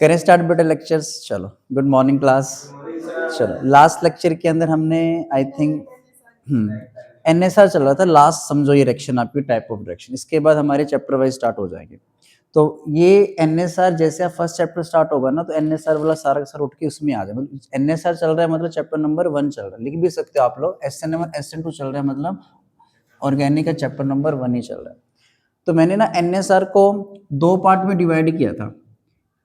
करें स्टार्ट बेटा लेक्चर्स। चलो गुड मॉर्निंग क्लास। चलो लास्ट लेक्चर के अंदर हमने आई थिंक एनएसआर चल रहा था लास्ट, समझो ये रिएक्शन आपकी टाइप ऑफ रिएक्शन। इसके बाद हमारे चैप्टर वाइज स्टार्ट हो जाएंगे। तो ये एनएसआर जैसे आप फर्स्ट चैप्टर स्टार्ट होगा ना, तो एनएसआर वाला सारा सर उठ के उसमें आ जाए। मतलब एनएसआर चल रहा है मतलब चैप्टर नंबर 1 चल रहा है, लिख भी सकते हो आप लोग। SN1 SN2 चल रहा है मतलब ऑर्गेनिक का चैप्टर नंबर 1 ही चल रहा है। तो मैंने ना एनएसआर को 2 पार्ट में डिवाइड किया था।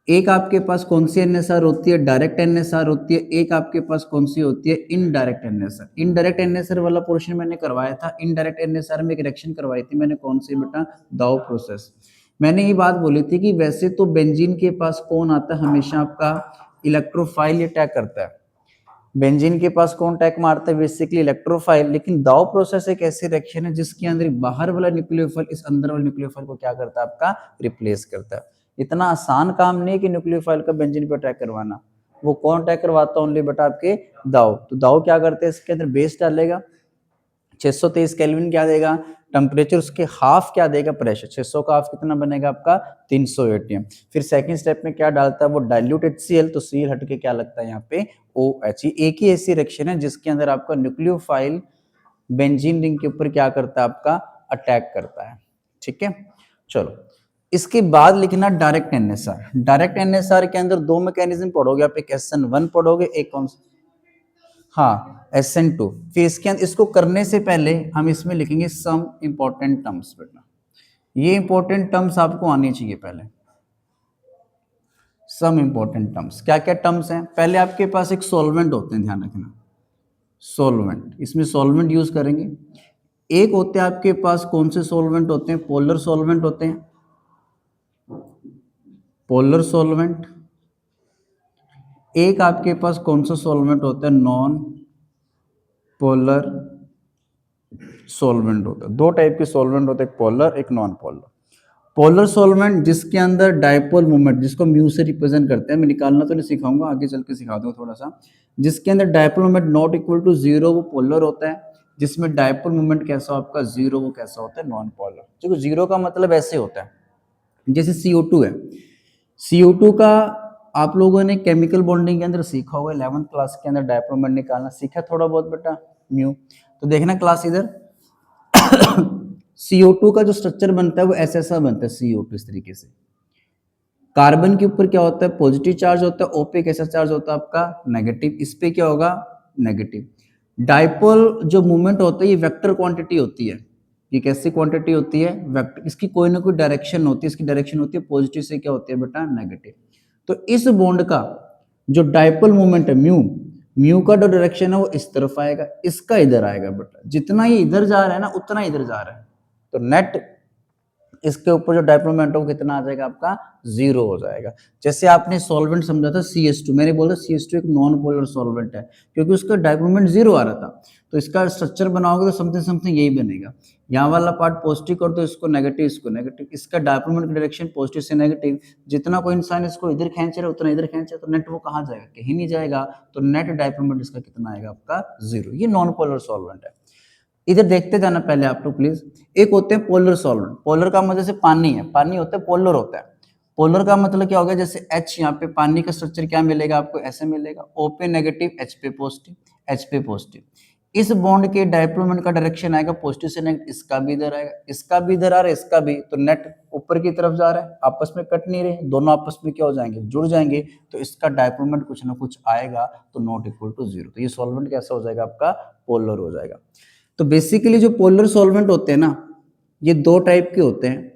एक आपके पास कौन सी एनएसआर होती है, डायरेक्ट एनएसआर होती है। एक आपके पास कौन सी होती है, इनडायरेक्ट एनएसआर। इनडायरेक्ट एनएसआर वाला पोर्शन मैंने करवाया था। इनडायरेक्ट एनएसआर में एक रिएक्शन करवाई थी मैंने, कौन सी बेटा, दाउ प्रोसेस। मैंने ये बात बोली थी कि वैसे तो बेंजीन के पास कौन आता है हमेशा, आपका इलेक्ट्रोफाइल ये अटैक करता है। बेंजीन के पास कौन अटैक मारता है, बेसिकली इलेक्ट्रोफाइल। लेकिन दाउ प्रोसेस एक ऐसी रिएक्शन है जिसके अंदर बाहर वाला न्यूक्लियोफाइल इस अंदर वाले न्यूक्लियोफाइल को क्या करता है, आपका रिप्लेस करता है। इतना आसान काम नहीं है कि न्यूक्लियोफाइल का बेंजीन पे अटैक करवाना। वो कौन अटैक करवाता है, ओनली बेटा आपके दाउ। तो दाउ क्या करते हैं, इसके अंदर बेस डालेगा, 623 केल्विन क्या देगा टेम्परेचर, उसके हाफ क्या देगा प्रेशर। 600 का हाफ कितना बनेगा आपका 300 एटीएम। फिर सेकंड स्टेप में क्या डालता है वो, डाइल्यूट HCl। तो Cl हट के क्या लगता है यहाँ पे OH। एक ही ऐसी रिएक्शन है जिसके अंदर आपका न्यूक्लियोफाइल बेंजीन रिंग के ऊपर क्या करता है, आपका अटैक करता है। ठीक है, चलो इसके बाद लिखना डायरेक्ट एनएसआर। डायरेक्ट एनएसआर के अंदर 2 मैकेनिज्म पढ़ोगे आप, एक SN1 पढ़ोगे, एक कौन सा, हाँ SN2। फिर इसके अंदर इसको करने से पहले हम इसमें लिखेंगे सम इंपॉर्टेंट टर्म्स। बेटा ये इंपॉर्टेंट टर्म्स आपको आनी चाहिए पहले। सम इंपॉर्टेंट टर्म्स, क्या क्या टर्म्स हैं। पहले आपके पास एक सॉल्वेंट होते हैं, ध्यान रखना, सॉल्वेंट, इसमें सॉल्वेंट यूज करेंगे। एक होते हैं आपके पास कौन से सॉल्वेंट होते हैं, पोलर सॉल्वेंट होते हैं, पोलर सॉल्वेंट। एक आपके पास कौन सा सॉल्वेंट होता है, नॉन पोलर सॉल्वेंट होता है। 2 टाइप के सॉल्वेंट होते हैं, एक पोलर एक नॉन पोलर। पोलर सॉल्वेंट जिसके अंदर डायपोल मूवमेंट, जिसको म्यू से रिप्रेजेंट करते हैं, मैं निकालना तो नहीं सिखाऊंगा, आगे चल के सिखा दूंगा थोड़ा सा। जिसके अंदर dipole movement not equal to 0 वो पोलर होता है। जिसमें डायपोल मूवमेंट कैसा हो आपका 0 वो कैसा होता है, नॉन पोलर। देखो 0 का मतलब ऐसे होता है जैसे CO2 है। CO2 का आप लोगों ने केमिकल बॉन्डिंग के अंदर सीखा होगा, 11th क्लास के अंदर डायपोल मूवमेंट निकालना सीखा थोड़ा बहुत बेटा, म्यू। तो देखना क्लास इधर CO2 का जो स्ट्रक्चर बनता है वो ऐसा बनता है, CO2 इस तरीके से। कार्बन के ऊपर क्या होता है, पॉजिटिव चार्ज होता है। O पे कैसा चार्ज होता है आपका, नेगेटिव। इस पे क्या होगा, नेगेटिव। डाइपोल जो मूवमेंट होता है ये वेक्टर क्वांटिटी होती है। ये कैसी क्वांटिटी होती है, वेक्टर। इसकी कोई ना कोई डायरेक्शन होती है, इसकी डायरेक्शन होती है पॉजिटिव से क्या होती है बेटा, नेगेटिव। तो इस बॉन्ड का जो डाइपोल मूवमेंट है म्यू, म्यू का जो डायरेक्शन है वो इस तरफ आएगा, इसका इधर आएगा बेटा। जितना ये इधर जा रहा है ना उतना इधर जा रहा है, तो नेट इसके ऊपर जो डाइपोल मोमेंट है वो कितना आ जाएगा आपका, 0 हो जाएगा। जैसे आपने सॉल्वेंट समझा था CH2, मैंने बोला CH2 एक नॉन पोलर सॉल्वेंट है क्योंकि उसका डाइपोल मोमेंट 0 आ रहा था। तो इसका स्ट्रक्चर बनाओगे तो समथिंग समथिंग यही बनेगा। यहाँ वाला पार्ट पॉजिटिव कर दो, इसको नेगेटिव, इसको नेगेटिव। इसका डाइपोल मोमेंट की डायरेक्शन पॉजिटिव से नेगेटिव। जितना कोई इंसान इसको इधर खींच रहा है उतना इधर खींच रहा है, तो नेट वो कहाँ जाएगा, कहीं नहीं जाएगा। तो नेट डाइपोल मोमेंट इसका कितना आएगा आपका, 0। ये नॉन पोलर सॉल्वेंट है। इधर देखते जाना पहले आप लोग प्लीज। एक होते हैं पोलर सॉल्वेंट। पोलर का मतलब जैसे पानी है, पानी होता है, पोलर होता है। पोलर का मतलब क्या होगा, जैसे H, यहाँ पे पानी का स्ट्रक्चर क्या मिलेगा आपको, ऐसे मिलेगा। O पे नेगेटिव, H पे पॉजिटिव, H पे पॉजिटिव। इस बॉन्ड के डाइपोल मोमेंट का डायरेक्शन आएगा पॉजिटिव से नेगेटिव। इसका भी इधर आएगा, इसका भी इधर आ रहा है, इसका भी। तो नेट ऊपर की तरफ जा रहा है, आपस में कट नहीं रहे, दोनों आपस में क्या हो जाएंगे, जुड़ जाएंगे। तो इसका डाइपोल मोमेंट कुछ ना कुछ आएगा, तो नॉट इक्वल टू 0। तो ये सॉल्वेंट कैसा हो जाएगा आपका, पोलर हो जाएगा। तो बेसिकली जो पोलर सॉल्वेंट होते हैं ना, ये 2 टाइप के होते हैं।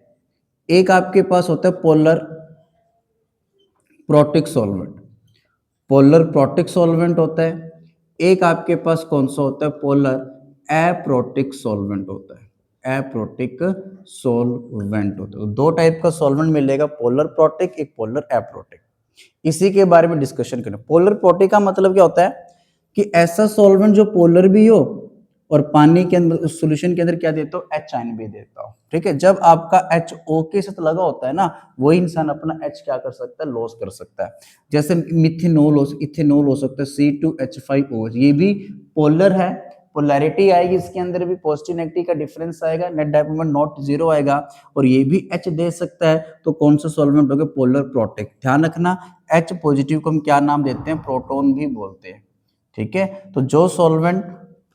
एक आपके पास होता है polar protic solvent, polar protic solvent होता है। एक आपके पास कौन सा होता है, पोलर एप्रोटिक सॉल्वेंट होता है। एप्रोटिक सॉल्वेंट होता है। तो 2 टाइप का सॉल्वेंट मिलेगा, पोलर प्रोटिक, एक पोलर एप्रोटिक। इसी के बारे में डिस्कशन करें। पोलर प्रोटिक का मतलब क्या होता है कि ऐसा सॉल्वेंट जो पोलर भी हो और पानी के अंदर उस सॉल्यूशन के अंदर क्या देता हो, H आयन भी देता हो। ठीक है, जब आपका H O के साथ लगा होता है ना, वही इंसान अपना H क्या कर सकता है, लॉस कर सकता है। जैसे मिथेनॉल हो, इथेनॉल हो सकता है, C2H5OH, ये भी पोलर है। पोलैरिटी आएगी इसके अंदर भी, पॉजिटिव नेगेटिव का डिफरेंस आएगा, net dipole moment not zero आएगा, और ये भी H दे सकता है, तो कौन सा सॉल्वेंट हो गया, पोलर प्रोटेक्ट। ध्यान रखना H पॉजिटिव को हम क्या नाम देते हैं, प्रोटॉन भी बोलते हैं, ठीक है। तो जो सॉल्वेंट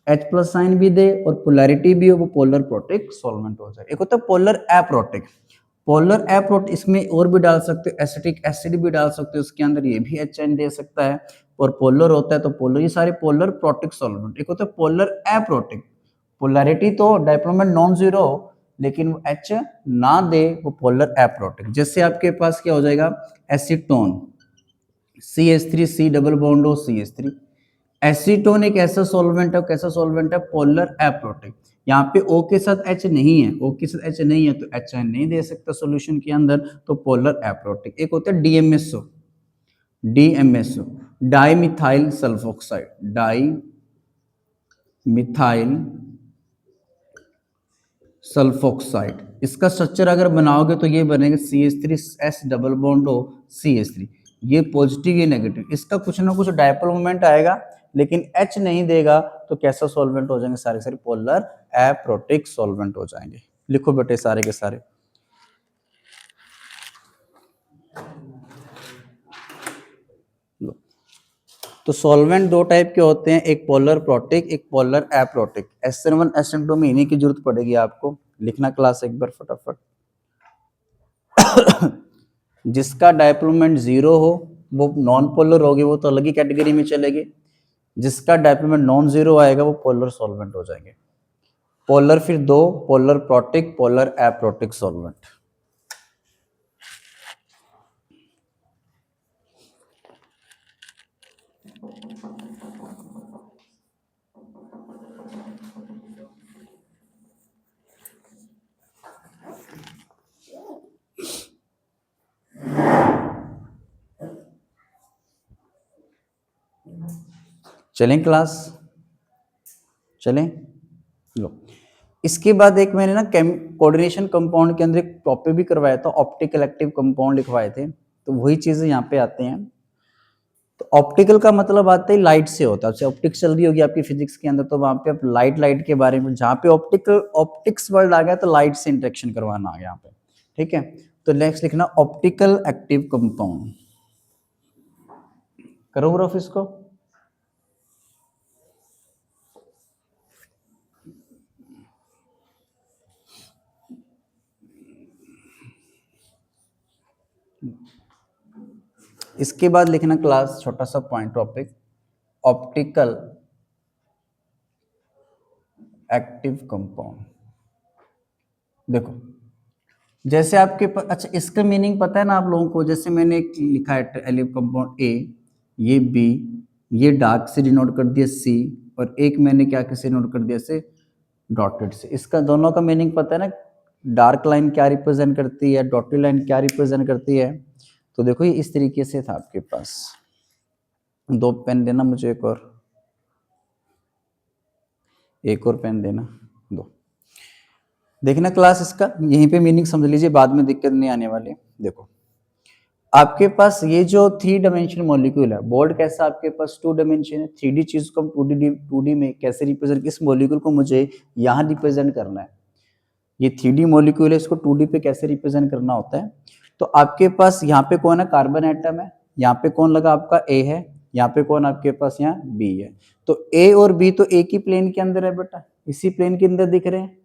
H प्लस साइन भी दे और पोलैरिटी भी हो वो पोलर प्रोटेक्ट सॉल्वेंट हो जाए। एक होता है पोलर अप्रोटेक्ट, पोलर अप्रोट इसमें और भी डाल सकते हो, एसिटिक एसिड भी डाल सकते हो उसके अंदर, ये भी HN दे सकता है, और पोलर होता है तो पोलर, ये सारे पोलर प्रोटिक सॉल्वेंट। एक होता है पोलर अप्रोटिक, पोलैरिटी तो डायप्रोमेंट नॉन जीरो हो लेकिन वो H ना दे, वो पोलर अप्रोटिक। जैसे आपके पास क्या हो जाएगा, acetone CH3 C double bond हो CH3। एसीटोन एक ऐसा सॉल्वेंट है, कैसा सॉल्वेंट है, पोलर अप्रोटिक। यहाँ पे O के साथ H नहीं है, O के साथ H नहीं है तो HN नहीं दे सकता सॉल्यूशन के अंदर, तो पोलर अप्रोटिक। एक होता है DMSO, DMSO di methyl sulphoxide, di methyl sulphoxide. इसका स्ट्रक्चर अगर बनाओगे तो ये बनेगा CH3 S डबल बॉन्ड हो CH3, ये पॉजिटिव ये नेगेटिव, इसका कुछ ना कुछ डायपोल मोमेंट आएगा लेकिन H नहीं देगा, तो कैसा सॉल्वेंट हो जाएंगे, सारे सारे पोलर अप्रोटिक सॉल्वेंट हो जाएंगे। लिखो बेटे सारे के सारे। तो सॉल्वेंट दो टाइप के होते हैं, एक पोलर प्रोटिक, एक पोलर अप्रोटिक। SN1 SN2 में इन्हीं की जरूरत पड़ेगी आपको, लिखना क्लास एक बार फटाफट। जिसका डायपोल मोमेंट जीरो हो वो नॉन पोलर होगी, वो तो अलग ही कैटेगरी में चलेगी। जिसका डायपोल मोमेंट नॉन जीरो आएगा वो पोलर सॉल्वेंट हो जाएंगे। पोलर फिर दो, polar protic, polar aprotic solvent. चलें क्लास, चलें। लो इसके बाद एक मैंने ना कोऑर्डिनेशन कंपाउंड के अंदर एक टॉपिक भी करवाया था, ऑप्टिकल एक्टिव कंपाउंड लिखवाए थे, तो वही चीजें यहाँ पे आते हैं। तो ऑप्टिकल का मतलब आता है लाइट से होता है, ऑप्टिक्स चल रही होगी आपकी फिजिक्स के अंदर, तो वहां पे आप लाइट के बारे में, जहाँ पे ऑप्टिक्स वर्ड आ गया तो लाइट से इंटरेक्शन करवाना आ गया यहाँ पे, ठीक है। तो नेक्स्ट लिखना ऑप्टिकल एक्टिव कंपाउंड। करो रफ इसको। इसके बाद लिखना क्लास छोटा सा point topic, optical active compound. देखो जैसे आपके पास, अच्छा इसका मीनिंग पता है ना आप लोगों को, जैसे मैंने एक लिखा है एलिव कंपाउंड A, ये B, ये डार्क से डिनोट कर दिया C, और एक मैंने क्या कैसे डिनोट कर दिया से डॉटेड से। इसका दोनों का मीनिंग पता है ना, डार्क लाइन क्या रिप्रेजेंट करती है, डॉटेड लाइन क्या रिप्रेजेंट करती है। तो देखो ये इस तरीके से था आपके पास। दो पेन देना मुझे, एक और पेन देना, दो। देखना क्लास इसका यहीं पे मीनिंग समझ लीजिए, बाद में दिक्कत नहीं आने वाली। देखो आपके पास ये जो 3 डायमेंशन मॉलिक्यूल है, बोर्ड कैसा आपके पास 2 डायमेंशन है, 3D चीज को हम 2D में कैसे रिप्रेजेंट, इस मॉलिक्यूल को मुझे यहाँ रिप्रेजेंट करना है। ये 3D मॉलिक्यूल है, इसको 2D पे कैसे रिप्रेजेंट करना होता है। तो आपके पास यहाँ पे कौन है, कार्बन एटम है, यहाँ पे कौन लगा आपका A है, यहाँ पे कौन आपके पास यहाँ B है। तो A और B तो एक ही प्लेन के अंदर है बेटा, इसी प्लेन के अंदर दिख रहे हैं,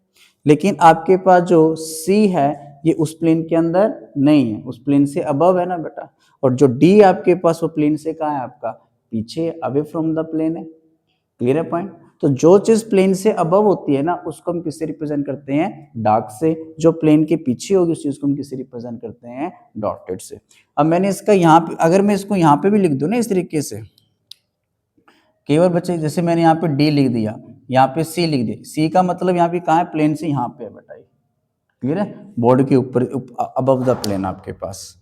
लेकिन आपके पास जो C है ये उस प्लेन के अंदर नहीं है, उस प्लेन से अबव है ना बेटा। और जो D आपके पास वो प्लेन से कहाँ है आपका, पीछे, अवे फ्रॉम द प्लेन है। क्लियर है पॉइंट। तो जो चीज प्लेन से अबव होती है ना उसको हम किससे रिप्रेजेंट करते हैं, डार्क से। जो प्लेन के पीछे होगी उस चीज को हम किससे रिप्रेजेंट करते हैं, डॉटेड से। अब मैंने इसका यहाँ पे, अगर मैं इसको यहाँ पे भी लिख दूं ना इस तरीके से, केवल बच्चे जैसे मैंने यहाँ पे D लिख दिया, यहाँ पे C लिख दिया, C का मतलब यहाँ पे कहाँ है, प्लेन से यहाँ पे है बेटा। क्लियर है, बोर्ड के ऊपर अबव द प्लेन आपके पास।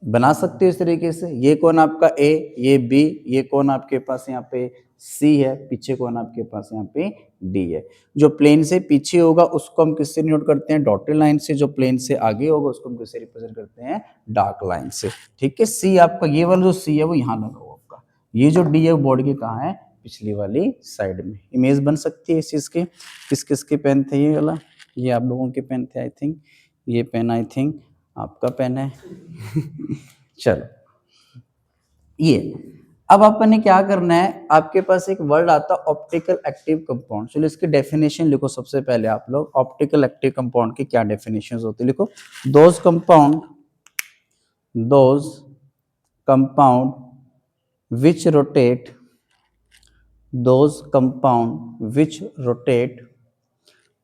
बना सकते हो इस तरीके से, ये कौन आपका A, ये B, ये कौन आपके पास यहाँ पे सी है, पीछे कौन आपके पास यहाँ पे डी है। जो प्लेन से पीछे होगा उसको हम किससे नोट करते हैं, डॉटेड लाइन से। जो प्लेन से आगे होगा उसको हम किससे रिप्रेजेंट करते हैं, डार्क लाइन से। ठीक है, सी आपका ये वाला जो सी है वो यहाँ लगा हुआ आपका, ये जो डी है वो बोर्ड के कहाँ है, पिछली वाली साइड में। इमेज बन सकती है इस चीज की। किस किस के पेन थे ये वाला, ये आप लोगों के पेन थे आई थिंक, ये पेन आई थिंक आपका पेन है चलो ये अब आपने क्या करना है, आपके पास एक वर्ड आता है ऑप्टिकल एक्टिव कंपाउंड। चलो इसकी डेफिनेशन लिखो सबसे पहले आप लोग। ऑप्टिकल एक्टिव कंपाउंड की क्या डेफिनेशन होती है, लिखो। Those compound which rotate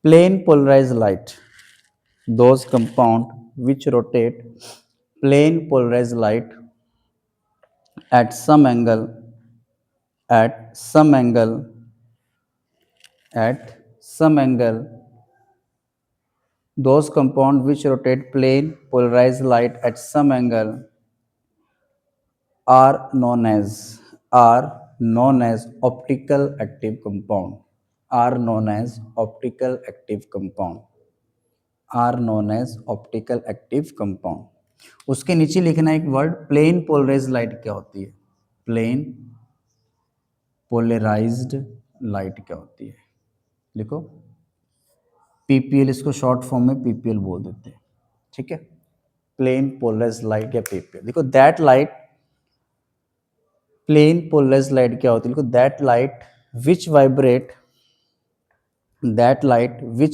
plane polarized light, those compound which rotate plane polarized light at some angle those compound which rotate plane polarized light at some angle are known as optical active compound, are known as optical active compound, are known as optical active compound। उसके नीचे लिखना एक word, plane polarized light क्या होती है, plane polarized light क्या होती है, लिखो। पीपीएल, इसको शॉर्ट फॉर्म में पीपीएल बोल देते हैं। ठीक है, प्लेन पोलराइज्ड लाइट या पीपीएल। देखो that light, plane polarized light क्या होती है, देखो that light which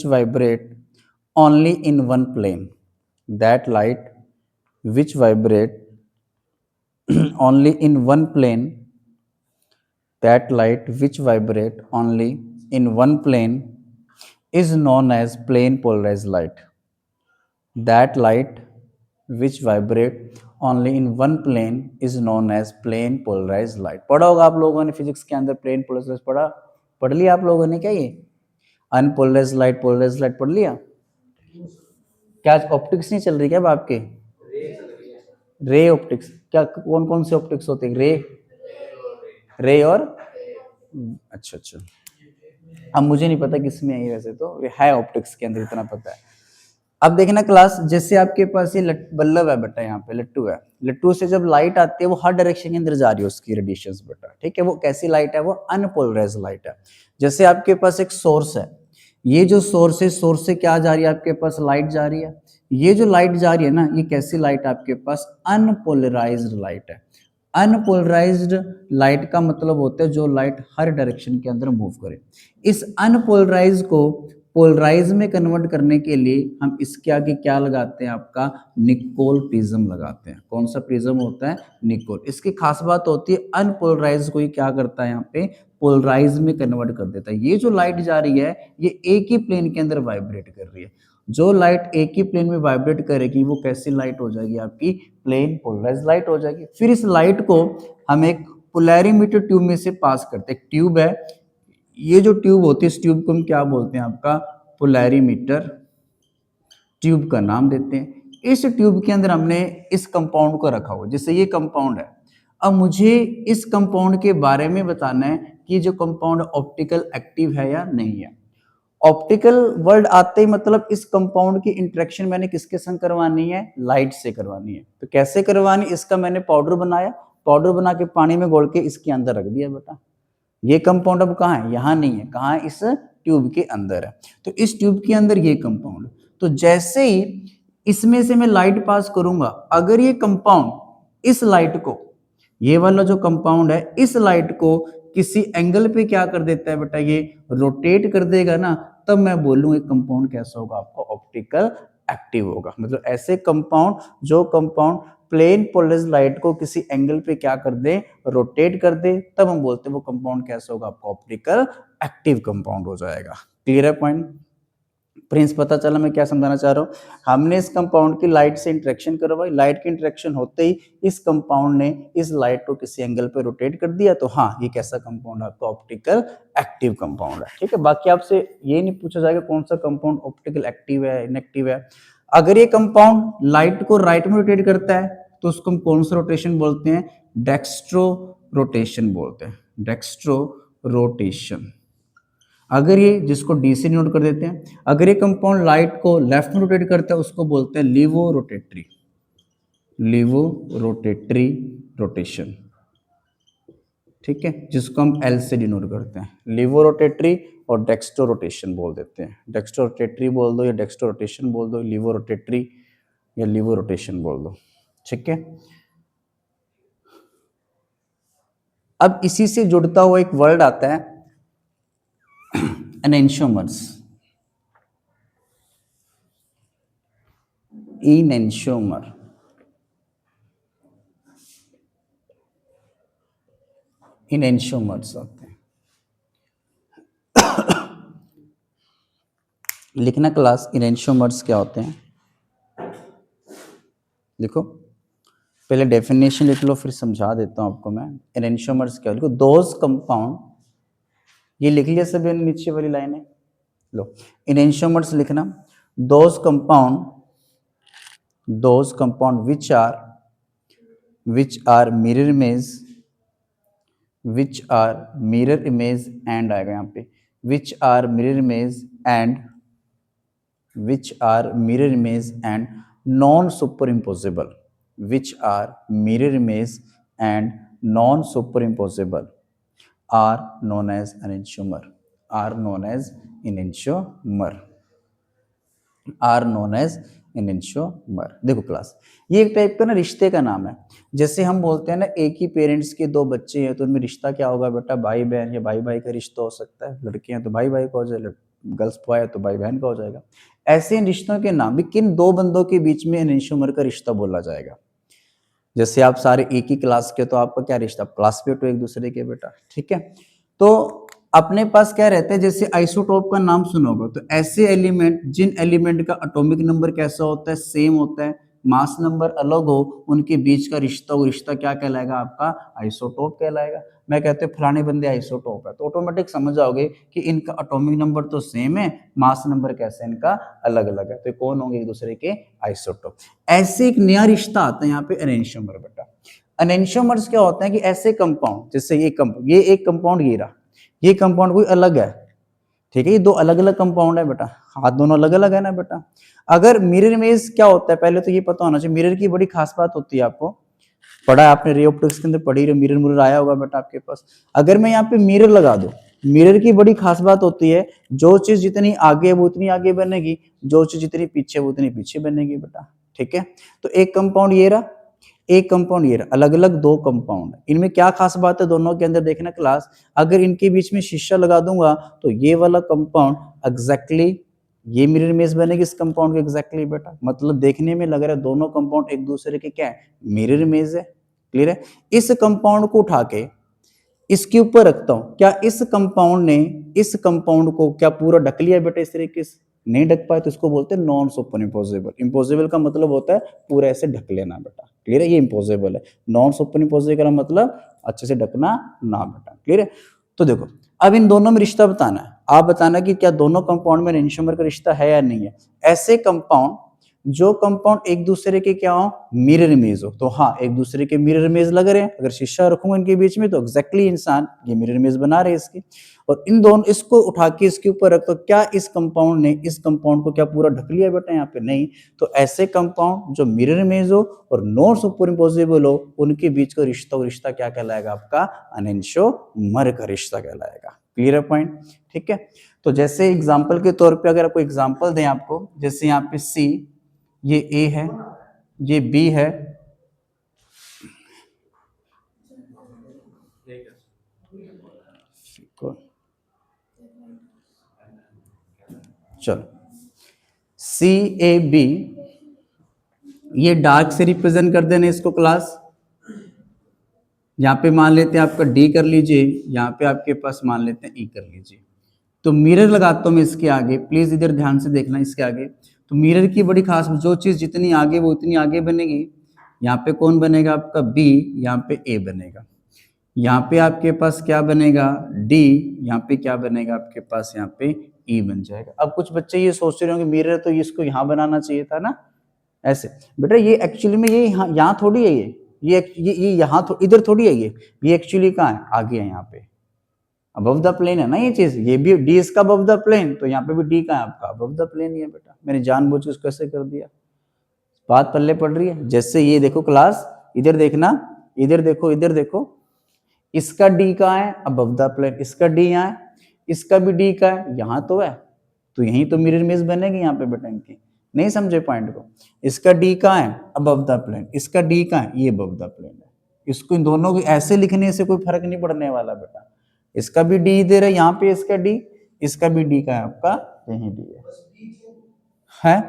vibrate only in one plane, that light which vibrate only in one plane, that light which vibrate only in one plane is known as plane polarized light, that light which vibrate only in one plane is known as plane polarized light। पढ़ा होगा आप लोगों ने physics के अंदर plane polarised पढ़ लिया आप लोगों ने क्या, ये अनपोलराइज्ड लाइट, पोलराइज्ड लाइट पढ़ लिया क्या? ऑप्टिक्स नहीं चल रही क्या अब आपके, रे ऑप्टिक्स। क्या कौन कौन से ऑप्टिक्स होते हैं, रे और अच्छा अब मुझे नहीं पता किसमें है वैसे, तो है ऑप्टिक्स के अंदर इतना पता है। अब देखना क्लास, जैसे आपके पास ये बल्ब है बेटा, यहाँ पे लट्टू है, लट्टू से जब लाइट आती है वो हर डायरेक्शन के अंदर जा रही है उसकी रेडिएशंस बेटा। ठीक है, वो कैसी लाइट है, वो अनपोलराइज्ड लाइट है। जैसे आपके पास एक सोर्स है, ये जो सोर्स है, सोर्स से क्या जा रही है आपके पास, लाइट जा रही है। ये जो लाइट जा रही है ना, ये कैसी लाइट है आपके पास, अनपोलराइज्ड लाइट है। अनपोलराइज्ड लाइट का मतलब होता है जो लाइट हर डायरेक्शन के अंदर मूव करे। इस अनपोलराइज को पोलराइज में कन्वर्ट करने के लिए हम इसके आगे क्या लगाते हैं, आपका निकोल प्रिज्म लगाते हैं। कौन सा प्रिज्म होता है, निकोल। इसकी खास बात होती है अनपोलराइज को ये क्या करता है, यहाँ पे पोलराइज में कन्वर्ट कर देता है। ये जो लाइट जा रही है ये एक ही प्लेन के अंदर वाइब्रेट कर रही है। जो लाइट एक ही प्लेन में वाइब्रेट करेगी वो कैसी लाइट हो जाएगी, आपकी प्लेन पोलराइज्ड लाइट हो जाएगी। फिर इस लाइट को हम एक पोलैरीमीटर ट्यूब में से पास करते हैं। एक ट्यूब है, ये जो ट्यूब होती है इस ट्यूब को हम क्या बोलते हैं, आपका पोलैरीमीटर ट्यूब का नाम देते हैं। इस ट्यूब के अंदर हमने इस कंपाउंड को रखा हुआ, जैसे ये कंपाउंड है। अब मुझे इस कंपाउंड के बारे में बताना है कि जो कंपाउंड ऑप्टिकल एक्टिव है या नहीं है। ऑप्टिकल वर्ड आते ही मतलब इस कंपाउंड की इंटरेक्शन मैंने किसके संग करवानी है, लाइट से करवानी है। तो कैसे करवानी, इसका मैंने पाउडर बनाया, पाउडर बना के पानी में घोल के इसके अंदर रख दिया बेटा। ये कंपाउंड अब कहाँ है, यहाँ नहीं है, कहाँ है, इस ट्यूब के अंदर है। तो इस ट्यूब के अंदर ये कंपाउंड, तो जैसे ही इसमें से मैं लाइट पास करूंगा, अगर ये कंपाउंड इस लाइट को, ये वाला जो कंपाउंड है इस लाइट को किसी एंगल पे क्या कर देता है बेटा, ये रोटेट कर देगा ना, तब मैं बोलूँ एक कंपाउंड कैसा होगा, आपका ऑप्टिकल एक्टिव होगा। मतलब ऐसे कंपाउंड, जो कंपाउंड प्लेन पोलराइज्ड लाइट को किसी एंगल पे क्या कर दे, रोटेट कर दे, तब हम बोलते हैं वो कंपाउंड कैसा होगा, आपका ऑप्टिकल एक्टिव कंपाउंड हो जाएगा। क्लियर है पॉइंट, प्रिंस पता चला मैं क्या समझाना चाह रहा हूँ। हमने इस कंपाउंड की लाइट से इंटरेक्शन करवाई, लाइट की इंटरेक्शन होते ही इस कंपाउंड ने इस लाइट को किसी एंगल पे रोटेट कर दिया, तो हाँ ये कैसा कंपाउंड है, आपका ऑप्टिकल एक्टिव कंपाउंड है। ठीक है, बाकी आपसे ये नहीं पूछा जाएगा कौन सा कंपाउंड ऑप्टिकल एक्टिव है, इनएक्टिव है। अगर ये कंपाउंड लाइट को राइट में रोटेट करता है तो उसको हम कौन सा रोटेशन बोलते हैं, डेक्स्ट्रो रोटेशन बोलते हैं, डेक्स्ट्रो रोटेशन। अगर ये, जिसको डी से नोट कर देते हैं, अगर ये कंपाउंड लाइट को लेफ्ट में रोटेट करता है उसको बोलते हैं levo rotatory, levo rotatory rotation, ठीक है, जिसको हम एल से डिनोट करते हैं, लीवो रोटेटरी और डेक्स्ट्रो रोटेशन बोल देते हैं। डेक्स्ट्रो रोटेटरी बोल दो या डेक्स्ट्रो रोटेशन बोल दो, लीवो रोटेटरी या लीवो रोटेशन बोल दो, ठीक है। अब इसी से जुड़ता हुआ एक वर्ड आता है एनेंशियोमर्स, इनेंशियोमर, इनेंशियोमर्स होते हैं। लिखना क्लास, इनेंशियोमर्स क्या होते हैं, लिखो, पहले डेफिनेशन लिख लो फिर समझा देता हूं आपको मैं। इनेंशियोमर्स क्या, लिखो, दोज कंपाउंड, ये लिख लिया सभी नीचे वाली लाइनें, लो इनेंशियोमर्स लिखना, those compound which are mirror image and आएगा यहाँ पे, which are mirror image and non super imposable, which are mirror image and non superimposable are known as enantiomer, are known as enantiomer। देखो class, ये एक type का ना रिश्ते का नाम है। जैसे हम बोलते हैं ना एक ही पेरेंट्स के दो बच्चे हैं तो उनमें रिश्ता क्या होगा बेटा, भाई बहन या भाई भाई का रिश्ता हो सकता है, लड़के हैं तो भाई भाई का हो जाएगा, गर्ल्स बॉय है तो भाई बहन का हो जाएगा। ऐसे इन रिश्तों के नाम भी किन दो बंदों के बीच में एनेंशियोमर का रिश्ता बोला जाएगा। जैसे आप सारे एक ही क्लास के तो आपका क्या रिश्ता, क्लासमेट हो एक दूसरे के बेटा, ठीक है। तो अपने पास क्या रहता है, जैसे आइसोटोप का नाम सुनोगे तो ऐसे एलिमेंट जिन एलिमेंट का एटॉमिक नंबर कैसा होता है, सेम होता है, मास नंबर अलग हो, उनके बीच का रिश्ता, वो रिश्ता क्या कहलाएगा आपका, आइसोटोप कहलाएगा। मैं कहते हैं फलाने बंदे आइसोटोप है तो ऑटोमेटिक समझ जाओगे कि इनका एटॉमिक नंबर तो सेम है, मास नंबर कैसे इनका अलग अलग है, तो कौन होंगे एक दूसरे के आइसोटोप। ऐसे एक नया रिश्ता आता है यहाँ पे एनेंशियोमर बेटा। एनेंशियोमर्स क्या होते हैं कि ऐसे कंपाउंड, जैसे ये एक कंपाउंड ये रहा, ये कंपाउंड कोई अलग है, ठीक है, ये दो अलग अलग कंपाउंड है बेटा, हाथ दोनों अलग अलग है ना बेटा। अगर मिरर इमेज क्या होता है पहले तो ये पता होना चाहिए, मिरर की बड़ी खास बात होती है, आपको पढ़ा है आपने, रे ऑप्टिक्स के अंदर पढ़ी, मिरर आया होगा बेटा आपके पास। अगर मैं यहाँ पे मिरर लगा दूं, मिरर की बड़ी खास बात होती है, जो चीज जितनी आगे है वो उतनी आगे बनेगी, जो चीज जितनी पीछे वो उतनी पीछे बनेगी बेटा, ठीक है। तो एक कंपाउंड ये रहा, एक कंपाउंड ये रहा, अलग अलग दो कंपाउंड, इनमें क्या खास बात है दोनों के अंदर देखना क्लास, अगर इनके बीच में शीशा लगा दूंगा तो ये वाला कंपाउंड एग्जैक्टली ये मिरर इमेज बनेगी इस कंपाउंड के एग्जैक्टली बेटा, मतलब देखने में लग रहा है दोनों कंपाउंड एक दूसरे के क्या है, मिरर इमेज है, क्लियर है। इस कंपाउंड को उठा के इसके ऊपर रखता हूं, क्या इस कंपाउंड ने इस कंपाउंड को क्या पूरा ढक लिया बेटा, इस तरीके से नहीं ढक पाए तो इसको बोलते हैं नॉन सुपर इम्पोजिबल। इम्पोजिबल का मतलब होता है पूरा ऐसे ढक लेना बेटा, क्लियर है, ये इम्पोजिबल है। नॉन सुपर इम्पोजिबल का मतलब अच्छे से ढकना ना बेटा, क्लियर है। तो देखो अब इन दोनों में रिश्ता बताना है, आप बताना कि क्या दोनों कंपाउंड में एनेंशियोमर का रिश्ता है या नहीं है। ऐसे कंपाउंड जो कंपाउंड एक दूसरे के क्या हो, मिरर इमेज हो, तो हाँ एक दूसरे के मिरर इमेज लग रहे हैं, अगर शीशा रखूंगा इनके बीच में तो एग्जैक्टली इंसान ये मिरर इमेज बना रहे हैं इसकी, और इन दोनों इसको उठा के इसके ऊपर रख, तो क्या इस कंपाउंड ने इस कंपाउंड को क्या पूरा ढक लिया बेटा, यहाँ पे नहीं। तो ऐसे कंपाउंड जो मिरर इमेज हो और नॉन सुपर इम्पोजिबल हो, उनके बीच का रिश्ता क्या कहलाएगा आपका, एनेंशियोमर का रिश्ता कहलाएगा, क्लियर पॉइंट, ठीक है। तो जैसे एग्जाम्पल के तौर पर अगर आपको एग्जाम्पल दें आपको, जैसे यहाँ पे सी, ये ए है, ये बी है, चलो सी ए बी, ये डार्क से रिप्रेजेंट कर देना इसको क्लास, यहाँ पे मान लेते हैं आपका डी कर लीजिए, यहाँ पे आपके पास मान लेते हैं ई कर लीजिए। तो मिरर लगाता हूं मैं इसके आगे, प्लीज इधर ध्यान से देखना इसके आगे। तो मिरर की बड़ी खास, जो चीज जितनी आगे वो उतनी आगे बनेगी। यहाँ पे कौन बनेगा आपका बी, यहाँ पे ए बनेगा, यहाँ पे आपके पास क्या बनेगा डी, यहाँ पे क्या बनेगा आपके पास, यहाँ पे ई बन जाएगा। अब कुछ बच्चे ये सोच रहे होंगे मिरर तो इसको यहाँ बनाना चाहिए था ना, ऐसे बेटा ये एक्चुअली में ये यहाँ थोड़ी है, ये यहाँ इधर थोड़ी है, ये एक्चुअली कहाँ है, आगे है यहाँ पे, अबव द प्लेन है ना ये चीज, ये भी डी इसका अबव द प्लेन, तो यहाँ पे भी डी का है आपका अबव द प्लेन ही है बेटा। मैंने जानबूझ के उसको कैसे कर दिया, बात पल्ले पड़ रही है। जैसे ये देखो क्लास, इधर देखना, इधर देखो, इधर देखो, इसका डी कहाँ है अबव द प्लेन, इसका डी यहाँ है, इसका भी डी का है, यहाँ तो है, तो यही तो मिरर इमेज बनेगी यहाँ पे बेटा इनकी। नहीं समझे पॉइंट को, इसका डी कहाँ है अबव द प्लेन, इसका डी कहाँ है ये अबव द प्लेन है। इसको इन दोनों को ऐसे लिखने से कोई फर्क नहीं पड़ने वाला बेटा, इसका भी डी इधर है, यहाँ पे इसका डी, इसका भी डी का है आपका यही डी है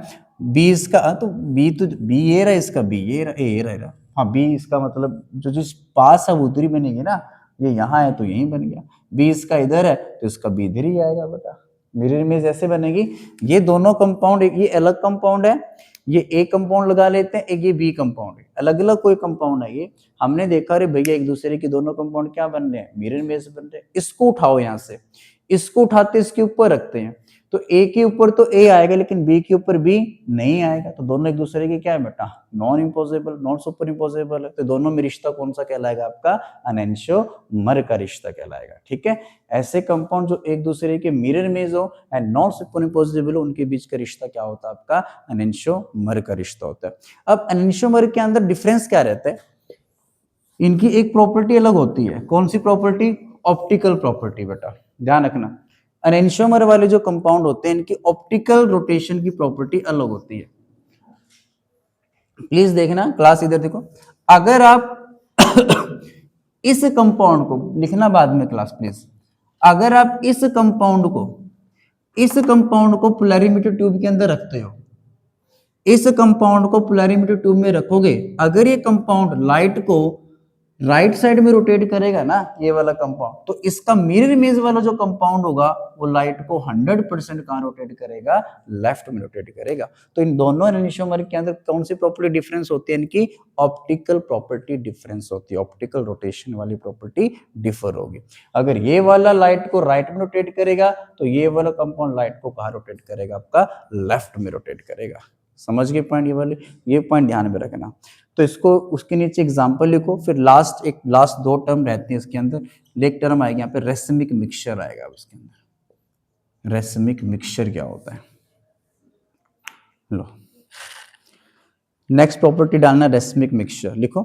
बी इसका, तो बी ये रहा, इसका बी ये रहा, ए रहा, हाँ बी इसका मतलब जो चीज पास है वो उधर ही बनेगी ना, ये यहाँ है तो यही बन गया, बी इसका इधर है तो इसका बी इधर ही आएगा बेटा। मिरर इमेज ऐसे बनेगी। ये दोनों कंपाउंड, ये अलग कंपाउंड है, ये ए कंपाउंड लगा लेते हैं, एक ये बी कंपाउंड है, अलग अलग कोई कंपाउंड है ये। हमने देखा अरे भैया एक दूसरे के दोनों कंपाउंड क्या बन रहे हैं, मिरर इमेज बन रहे हैं। इसको उठाओ यहाँ से, इसको उठाते इसके ऊपर रखते हैं, तो ए के ऊपर तो ए आएगा लेकिन बी के ऊपर बी नहीं आएगा, तो दोनों एक दूसरे के क्या है बेटा, non impossible, non super impossible है। तो दोनों में रिश्ता कौन सा कहलाएगा आपका, अनएंशियोमर का रिश्ता कहलाएगा। ठीक है, ऐसे कंपाउंड जो एक दूसरे के मिरर इमेज हो एंड नॉन सुपर इम्पोसिबल हो, उनके बीच का रिश्ता क्या होता है आपका, अनएंशियोमर का रिश्ता होता है। अब अनएंशियोमर के अंदर डिफरेंस क्या रहता है, इनकी एक प्रॉपर्टी अलग होती है, कौन सी प्रॉपर्टी, ऑप्टिकल प्रॉपर्टी बेटा, ध्यान रखना। एनेंशियोमर वाले जो कंपाउंड होते हैं इनकी ऑप्टिकल रोटेशन की प्रॉपर्टी अलग होती है। प्लीज देखना क्लास, इधर देखो, अगर आप इस कंपाउंड को लिखना बाद में क्लास प्लीज, अगर आप इस कंपाउंड को पोलैरिमीटर ट्यूब के अंदर रखते हो, इस कंपाउंड को पोलैरिमीटर ट्यूब में रखोगे, अगर ये कंपाउंड लाइट को राइट साइड में रोटेट करेगा ना ये वाला कंपाउंड, तो इसका मिरर इमेज वाला जो कंपाउंड होगा वो लाइट को 100% कहां रोटेट करेगा, लेफ्ट में रोटेट करेगा। तो इन दोनों एनेंशियोमर के अंदर कौन सी प्रॉपर्टी डिफरेंस होती है, इनकी ऑप्टिकल प्रॉपर्टी डिफरेंस होती है, ऑप्टिकल रोटेशन वाली प्रॉपर्टी डिफर होगी। अगर ये वाला लाइट को राइट में रोटेट करेगा तो ये वाला कंपाउंड लाइट को कहां रोटेट करेगा, आपका लेफ्ट में रोटेट करेगा। समझ गए पॉइंट, ये वाले ये पॉइंट ध्यान में रखना। तो इसको उसके नीचे एग्जांपल लिखो, फिर लास्ट दो टर्म रहती है इसके अंदर, एक टर्म आएगी यहाँ पे रेसमिक मिक्सचर आएगा इसके अंदर। रेसमिक मिक्सचर क्या होता है, लो नेक्स्ट प्रॉपर्टी डालना, रेसमिक मिक्सचर लिखो,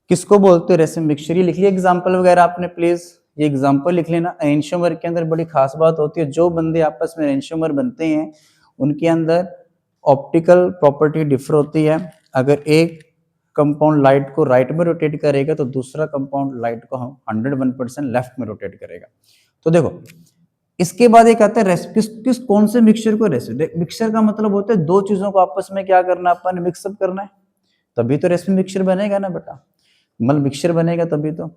किसको बोलते हो रेसमिक मिक्सचर, ये लिख लिया एग्जांपल वगैरह आपने, प्लीज ये एग्जांपल लिख लेना। एनेंशियोमर के अंदर बड़ी खास बात होती है, जो बंदे आपस में एनेंशियोमर बनते हैं उनके अंदर ऑप्टिकल प्रॉपर्टी डिफर होती है। अगर एक कंपाउंड लाइट को राइट में रोटेट करेगा तो दूसरा कंपाउंड लाइट को 101% लेफ्ट में रोटेट करेगा। तो देखो इसके बाद एक आता है किस कौन से मिक्सचर को रेसिमिक मिक्सचर का मतलब होता है दो चीजों को आपस में क्या करना, अपन मिक्सअप करना है, तभी तो रेसिमिक मिक्सचर बनेगा ना बेटा, मतलब मिक्सचर बनेगा तभी तो।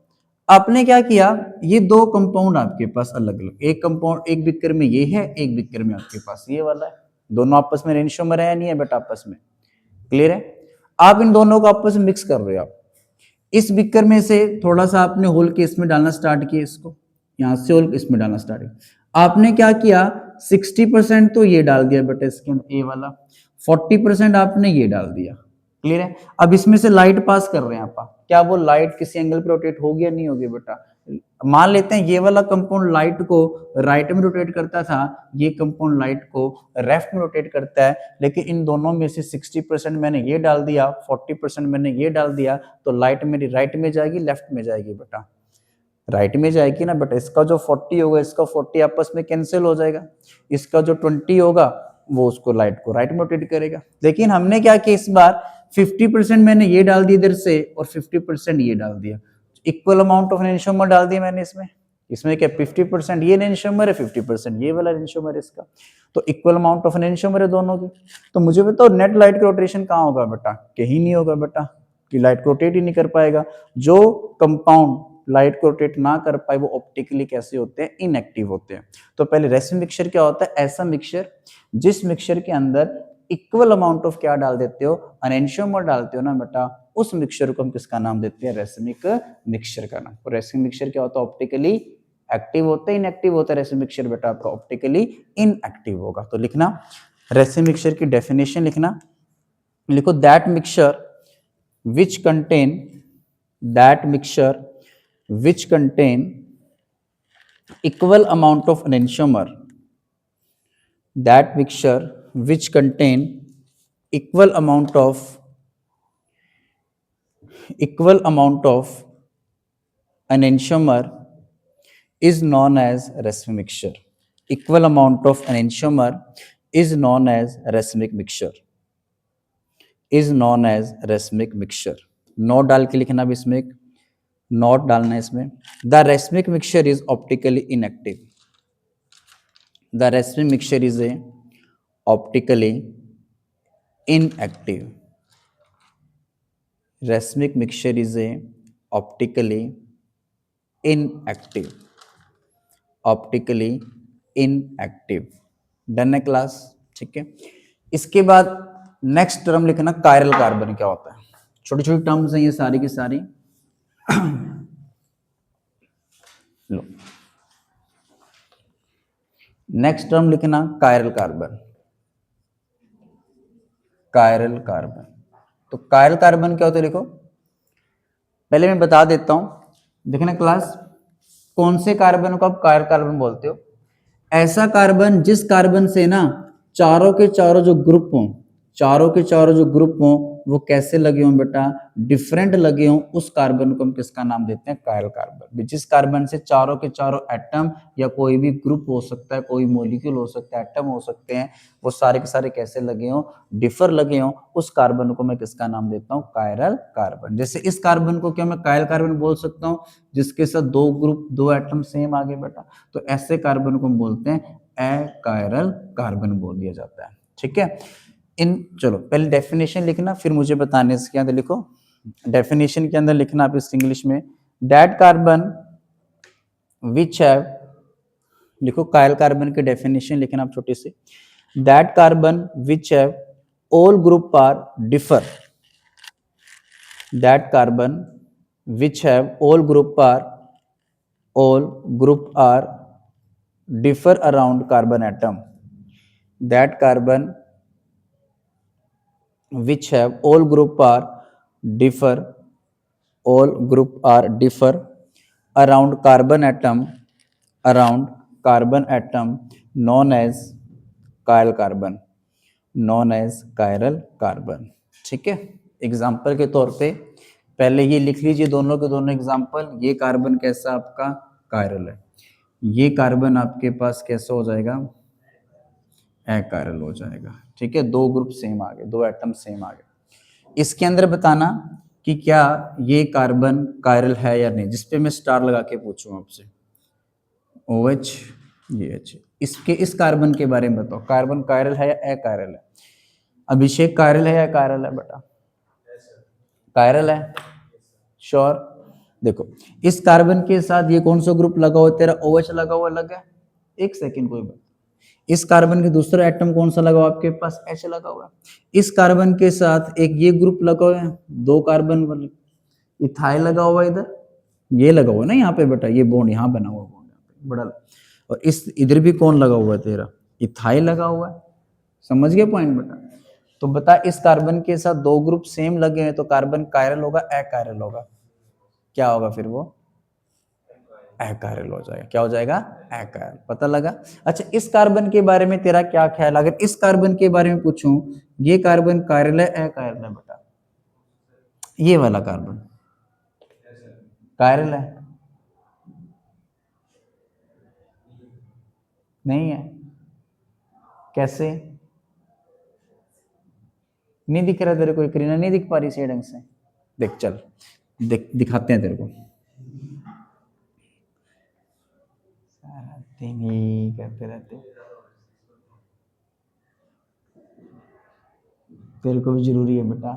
आपने क्या किया, ये दो कंपाउंड आपके पास अलग अलग, एक कंपाउंड एक बिक्कर में ये है, एक बिक्कर में आपके पास ये वाला है, दोनों आपस में एनेंशियोमर है नहीं है बेटा आपस में, क्लियर है। आप इन दोनों को आपस में मिक्स कर रहे हो, आप इस बिक्कर में से थोड़ा सा आपने होल के इसमें डालना स्टार्ट किया, इसको यहां से होल इसमें डालना स्टार्ट किया। आपने क्या किया 60% तो ये डाल दिया बेटा इसके अंदर ए वाला, 40% आपने ये डाल दिया, क्लियर है। अब इसमें से लाइट पास कर रहे हैं आप, क्या वो लाइट किसी एंगल पे रोटेट होगी या नहीं होगी बेटा, मान लेते हैं ये वाला कंपाउंड लाइट को राइट में रोटेट करता था, ये कंपाउंड लाइट को लेफ्ट में रोटेट करता है, लेकिन इन दोनों में से 60% मैंने ये डाल दिया, 40% मैंने ये डाल दिया, तो लाइट मेरी राइट में जाएगी लेफ्ट में जाएगी बेटा, राइट में जाएगी ना बेटा। इसका जो 40 होगा इसका 40 आपस में कैंसिल हो जाएगा, इसका जो 20 होगा वो उसको लाइट को राइट में रोटेट करेगा। लेकिन हमने क्या किया इस बार 50% मैंने ये डाल दिया इधर से और 50% ये डाल दिया, इक्वल अमाउंट ऑफ एनेंशियोमर डाल दिया मैंने इसमें क्या 50% ये एनेंशियोमर है, 50% ये वाला एनेंशियोमर है इसका, तो इक्वल अमाउंट ऑफ एनेंशियोमर है दोनों की। तो मुझे बताओ नेट लाइट का रोटेशन कहाँ होगा बेटा, कहीं नहीं होगा बेटा, कि लाइट को रोटेट ही नहीं कर पाएगा। जो कंपाउंड लाइट को रोटेट ना कर पाए वो ऑप्टिकली कैसे होते हैं, इनएक्टिव होते हैं। तो पहले रेसिमिक मिक्सचर क्या होता है, ऐसा मिक्सचर जिस मिक्सचर के अंदर इक्वल अमाउंट ऑफ क्या डाल देते हो, एनेंशियोमर डालते हो ना बेटा, उस मिक्सचर को हम किसका नाम देते हैं, रेसिमिक मिक्सचर का नाम। और रेसिमिक मिक्सचर क्या होता है, ऑप्टिकली एक्टिव होता है, इनएक्टिव होता है। रेसिमिक मिक्सचर बेटा आपका ऑप्टिकली इनएक्टिव होगा। तो लिखना रेसिमिक मिक्सचर की डेफिनेशन लिखना, लिखो that mixture which contain equal amount of enantiomer, that mixture which contain equal amount of enantiomer is known as racemic mixture. Equal amount of enantiomer is known as racemic mixture, is known as racemic mixture. Note डाल के लिखना भी इसमें, note डालना है इसमें. The racemic mixture is optically inactive. The racemic mixture is a optically inactive. Racemic mixture is a optically inactive. Optically inactive. Done है class? ठीक है. इसके बाद नेक्स्ट टर्म लिखना कायरल कार्बन क्या होता है. छोटी छोटी टर्म्स हैं ये सारी की सारी. लो, नेक्स्ट टर्म लिखना कायरल कार्बन. Chiral carbon. तो कायरल कार्बन क्या होता है देखो, पहले मैं बता देता हूं. देखना क्लास, कौन से कार्बन को आप कायरल कार्बन बोलते हो? ऐसा कार्बन जिस कार्बन से ना चारों के चारों जो ग्रुप हों, चारों के चारों जो ग्रुप हों वो कैसे लगे हों बेटा, डिफरेंट लगे हों, उस कार्बन को हम किसका नाम देते हैं? Chiral carbon. जिस कार्बन से चारों के चारों एटम या कोई भी ग्रुप हो सकता है, कोई मॉलिक्यूल हो सकता है, एटम हो सकते हैं, वो सारे के सारे कैसे लगे हों, डिफर लगे हों, उस कार्बन को मैं किसका नाम देता हूँ? Chiral carbon. जैसे इस कार्बन को क्या मैं कायरल कार्बन बोल सकता हूँ? जिसके साथ दो ग्रुप, दो एटम सेम आगे बेटा, तो ऐसे कार्बन को हम बोलते हैं अकायरल कार्बन बोल दिया जाता है. ठीक है. इन चलो पहले डेफिनेशन लिखना, फिर मुझे बताने इसके अंदर लिखो. डेफिनेशन के अंदर लिखना आप इस इंग्लिश में, दैट कार्बन विच हैव, लिखो कायरल कार्बन के डेफिनेशन लिखना आप छोटे से. That carbon which have all group are differ. That carbon which have all group are differ around carbon atom. That carbon which have all group are differ around carbon atom, known as chiral carbon, known as chiral carbon. ठीक है. Example के तौर पे पहले ये लिख लीजिए दोनों के दोनों एग्जाम्पल. ये कार्बन कैसा आपका? कायरल है. ये कार्बन आपके पास कैसा हो जाएगा? अकायरल हो जाएगा. ठीक है. दो ग्रुप सेम आ गए, दो एटम सेम आ गए. इसके अंदर बताना कि क्या ये कार्बन कायरल है या नहीं, जिसपे मैं स्टार लगा के पूछूं आपसे. OH, ये H. इसके इस कार्बन के बारे में बताओ, कार्बन कायरल है या अकायरल है? अभिषेक कायरल है या अकायरल है बेटा? कायरल है. श्योर. देखो इस कार्बन के साथ ये कौन सा ग्रुप लगा हुआ है तेरा? OH लगा हुआ लगा. एक सेकेंड कोई बात. इस कार्बन के दूसरा एटम कौन सा लगा हुआ आपके पास? H लगा हुआ है. इस कार्बन के साथ एक ये ग्रुप लगा हुआ है, दो कार्बन वाले, इथाइल लगा हुआ है. इधर ये लगा हुआ है ना यहाँ पे बेटा, ये बॉन्ड यहाँ बना हुआ बॉन्ड यहाँ पे बड़ा. और इस इधर भी कौन लगा हुआ है तेरा? इथाइल लगा हुआ है. समझ गए पॉइंट बेटा? तो बता इस कार्बन के साथ दो ग्रुप सेम लगे हैं तो कार्बन कायरल होगा अकायरल होगा? क्या होगा फिर? वो अकायरल हो जाएगा. क्या हो जाएगा? अकायरल. पता लगा? अच्छा इस कार्बन के बारे में तेरा क्या ख्याल? अगर इस कार्बन के बारे में पूछूं, ये कार्बन कायरल है अकायरल है बेटा? ये वाला कार्बन कायरल है? नहीं है. कैसे नहीं दिख रहा तेरे को? करीना नहीं दिख पा रही सही ढंग से? देख चल दिखाते हैं तेरे को. सारा दिन ही करते रहते. तेरे को भी जरूरी है बेटा.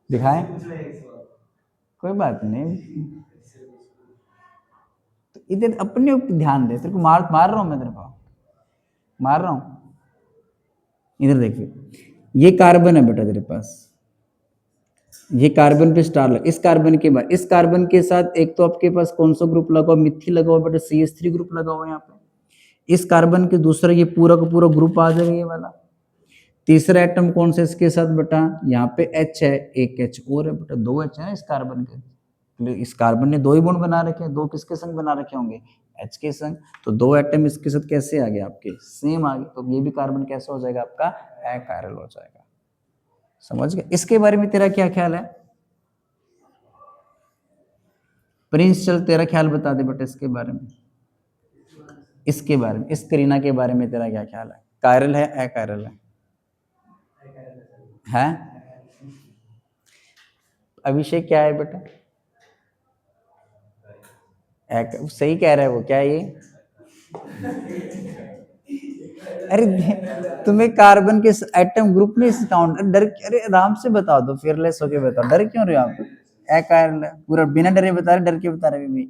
दिखाएं? कोई बात नहीं. तो इधर अपने ऊपर ध्यान दे. तेरे को मार रहा हूं मैं, तेरे को मार रहा हूं. इधर देखिए, ये कार्बन है बेटा तेरे पास. ये कार्बन पे स्टार लगा. इस कार्बन के बाद इस कार्बन के साथ एक तो आपके पास कौन सा ग्रुप लगा हुआ? मिथिल लगा हुआ बेटा. CH3 ग्रुप लगा हुआ है यहाँ पे. इस कार्बन के दूसरा ये पूरा का पूरा ग्रुप आ जाएगा ये वाला. तीसरा एटम कौन सा इसके साथ बेटा? यहाँ पे H है, एक H और है बेटा, दो H है इस कार्बन के. इस कार्बन ने 2 ही बॉन्ड बना रखे हैं, 2 किसके संग बना रखे होंगे, H के संग, तो 2 एटम इसके साथ कैसे आ गए आपके, सेम आ गए, तो ये भी कार्बन कैसा हो जाएगा आपका, अकायरल हो जाएगा। समझ गए? इसके बारे में तेरा क्या ख्याल है प्रिंस? चल तेरा ख्याल बता दे बेटा इसके बारे में, इसके बारे में, इस करीना के बारे में तेरा क्या ख्याल है, कायरल है अकायरल है? अभिषेक क्या है बेटा? सही कह रहा है वो, क्या है ये? अरे तुम्हें कार्बन के एटम ग्रुप नहीं काउंट, डर, अरे आराम से बता दो, फियरलेस होके बताओ, डर क्यों रहे हो आप? अकायरल है पूरा, बिना डरे बता रहे, डर के बता रहे भी?